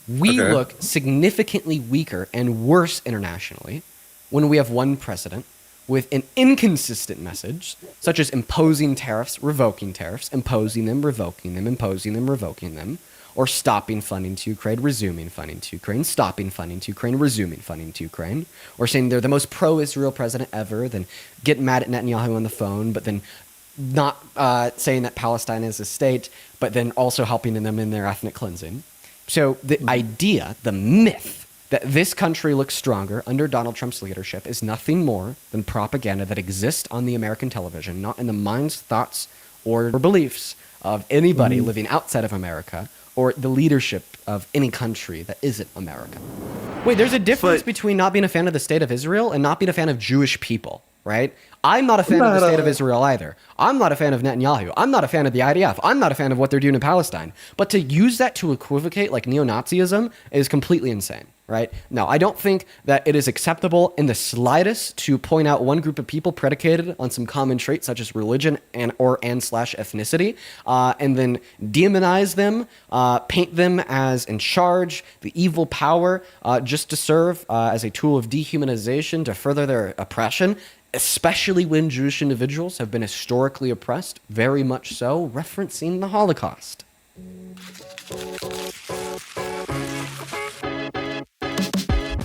We look significantly weaker and worse internationally when we have one president with an inconsistent message, such as imposing tariffs, revoking tariffs, imposing them, revoking them, imposing them, revoking them, or stopping funding to Ukraine, resuming funding to Ukraine, stopping funding to Ukraine, resuming funding to Ukraine, or saying they're the most pro-Israel president ever, then get mad at Netanyahu on the phone, but then not saying that Palestine is a state, but then also helping them in their ethnic cleansing. So the idea, the myth, that this country looks stronger under Donald Trump's leadership is nothing more than propaganda that exists on the American television, not in the minds, thoughts, or beliefs of anybody living outside of America or the leadership of any country that isn't America. Wait, there's a difference between not being a fan of the state of Israel and not being a fan of Jewish people, right? I'm not a fan of the state of Israel either. I'm not a fan of Netanyahu. I'm not a fan of the IDF. I'm not a fan of what they're doing in Palestine. But to use that to equivocate like neo-Nazism is completely insane, right? No, I don't think that it is acceptable in the slightest to point out one group of people predicated on some common traits such as religion and/slash ethnicity, and then demonize them, paint them as in charge, the evil power, just to serve as a tool of dehumanization to further their oppression, especially when Jewish individuals have been historically oppressed, very much so, referencing the Holocaust.